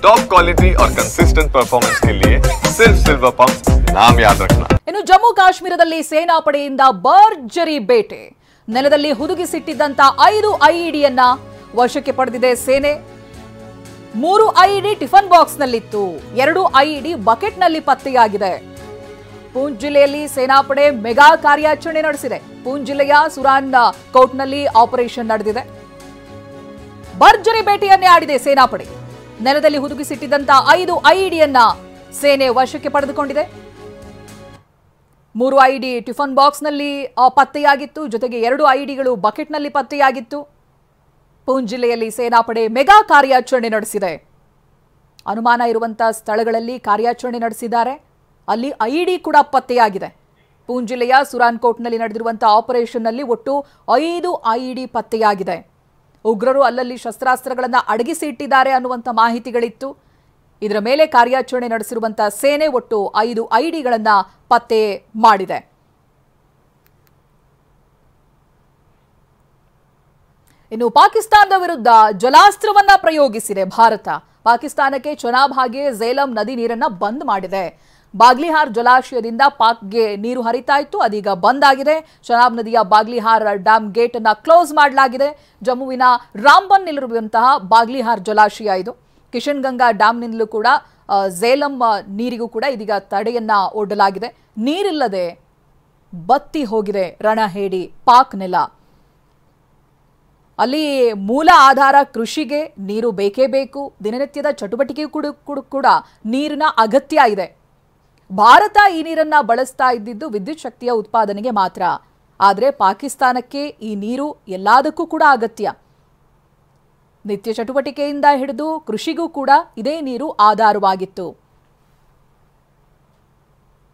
Top quality और consistent performance के लिए सिर्फ सिल्वर पंप नाम याद रखना। ಇನ್ನು ಜಮ್ಮು ಕಾಶ್ಮೀರದಲ್ಲಿ ಸೇನಾ ಪಡೆಯಿಂದ ಭರ್ಜರಿ ಬೇಟೆ. ನೆಲದಲ್ಲಿ ಹುದುಗಿಸಿಟ್ಟಿದ್ದಂತ 5 ಐಇಡಿಯನ್ನ ವಶಕ್ಕೆ ಪಡೆದಿದೆ ಸೇನೆ. 3 ಐಇಡಿ ಟಿಫನ್ ಬಾಕ್ಸ್ ನಲ್ಲಿತ್ತು, 2 ಐಇಡಿ ಬಕೆಟ್ ನಲ್ಲಿ ಪತ್ತೆಯಾಗಿದೆ. ಪೂಂಚ್ ಜಿಲ್ಲೆಯಲ್ಲಿ ಸೇನಾಪಡೆ ಮೆಗಾ ಕಾರ್ಯಾಚರಣೆ ನಡೆಸಿದೆ. ಪೂಂಚ್ ಜಿಲ್ಲೆಯ ಸುರಾನ್ ಕೋಟ್ನಲ್ಲಿ ಆಪರೇಷನ್ ನಡೆದಿದೆ. ಭರ್ಜರಿ ಬೇಟೆಯನ್ನೇ ಆಡಿದೆ ಸೇನಾಪಡೆ. ನೆಲದಲ್ಲಿ ಹುದುಗಿಸಿಟ್ಟಿದ್ದಂತ 5 ಐಇಡಿಯನ್ನ ಸೇನೆ ವಶಕ್ಕೆ ಪಡೆದುಕೊಂಡಿದೆ. 3 ಐಇಡಿ ಟಿಫನ್ ಬಾಕ್ಸ್ ನಲ್ಲಿ ಪತ್ತೆಯಾಗಿತ್ತು, ಜೊತೆಗೆ 2 ಐಇಡಿಗಳು ಬಕೆಟ್ ನಲ್ಲಿ ಪತ್ತೆಯಾಗಿತ್ತು. ಪೂಂಚ್ ಜಿಲ್ಲೆಯಲ್ಲಿ ಸೇನಾಪಡೆ ಮೆಗಾ ಕಾರ್ಯಾಚರಣೆ ನಡೆಸಿದೆ. ಅನುಮಾನ ಇರುವಂತಹ ಸ್ಥಳಗಳಲ್ಲಿ ಕಾರ್ಯಾಚರಣೆ ನಡೆಸಿದ್ದಾರೆ. ಅಲ್ಲಿ ಐಇಡಿ ಕೂಡ ಪತ್ತೆಯಾಗಿದೆ. ಪೂಂಚ್ ಜಿಲ್ಲೆಯ ಸುರಾನ್ ಕೋಟ್ನಲ್ಲಿ ನಡೆದಿರುವಂತಹ ಆಪರೇಷನ್ ನಲ್ಲಿ ಒಟ್ಟು 5 ಐಇಡಿ ಪತ್ತೆಯಾಗಿದೆ. ಉಗ್ರರು ಅಲ್ಲಲ್ಲಿ ಶಸ್ತ್ರಾಸ್ತ್ರಗಳನ್ನು ಅಡಗಿಸಿ ಇಟ್ಟಿದ್ದಾರೆ ಅನ್ನುವಂಥ ಮಾಹಿತಿಗಳಿತ್ತು. ಇದರ ಮೇಲೆ ಕಾರ್ಯಾಚರಣೆ ನಡೆಸಿರುವಂತಹ ಸೇನೆ ಒಟ್ಟು 5 ಐಇಡಿಗಳನ್ನ ಪತ್ತೆ ಮಾಡಿದೆ. ಇನ್ನು ಪಾಕಿಸ್ತಾನದ ವಿರುದ್ಧ ಜಲಾಸ್ತ್ರವನ್ನ ಪ್ರಯೋಗಿಸಿದೆ ಭಾರತ. ಪಾಕಿಸ್ತಾನಕ್ಕೆ ಚನಾಬ್ ಹಾಗೆ ಝೇಲಂ ನದಿ ನೀರನ್ನ ಬಂದ್ ಮಾಡಿದೆ. ಬಾಗ್ಲಿಹಾರ್ ಜಲಾಶಯದಿಂದ ಪಾಕ್ಗೆ ನೀರು ಹರಿತಾ ಇತ್ತು, ಅದೀಗ ಬಂದ್ ಆಗಿದೆ. ಚನಾಬ್ ನದಿಯ ಬಾಗ್ಲಿಹಾರ್ ಡ್ಯಾಮ್ ಗೇಟ್ ಅನ್ನ ಕ್ಲೋಸ್ ಮಾಡಲಾಗಿದೆ. ಜಮ್ಮುವಿನ ರಾಂಬನ್ ನಲ್ಲಿರುವಂತಹ ಬಾಗ್ಲಿಹಾರ್ ಜಲಾಶಯ ಇದು. ಕಿಶನ್ ಗಂಗಾ ಡ್ಯಾಮ್ನಿಂದಲೂ ಕೂಡ ಝೇಲಂ ನೀರಿಗೂ ಕೂಡ ಇದೀಗ ತಡೆಯನ್ನ ಒಡ್ಡಲಾಗಿದೆ. ನೀರಿಲ್ಲದೆ ಬತ್ತಿ ಹೋಗಿದೆ ರಣಹೇಡಿ ಪಾಕ್ ನೆಲ. ಅಲ್ಲಿ ಮೂಲ ಆಧಾರ ಕೃಷಿಗೆ ನೀರು ಬೇಕೇ ಬೇಕು. ದಿನನಿತ್ಯದ ಚಟುವಟಿಕೆಗೂ ಕೂಡ ನೀರಿನ ಅಗತ್ಯ ಇದೆ. ಭಾರತ ಈ ನೀರನ್ನ ಬಳಸ್ತಾ ಇದ್ದಿದ್ದು ವಿದ್ಯುತ್ ಶಕ್ತಿಯ ಉತ್ಪಾದನೆಗೆ ಮಾತ್ರ. ಆದರೆ ಪಾಕಿಸ್ತಾನಕ್ಕೆ ಈ ನೀರು ಎಲ್ಲದಕ್ಕೂ ಕೂಡ ಅಗತ್ಯ. ನಿತ್ಯ ಚಟುವಟಿಕೆಯಿಂದ ಹಿಡಿದು ಕೃಷಿಗೂ ಕೂಡ ಇದೇ ನೀರು ಆಧಾರವಾಗಿತ್ತು.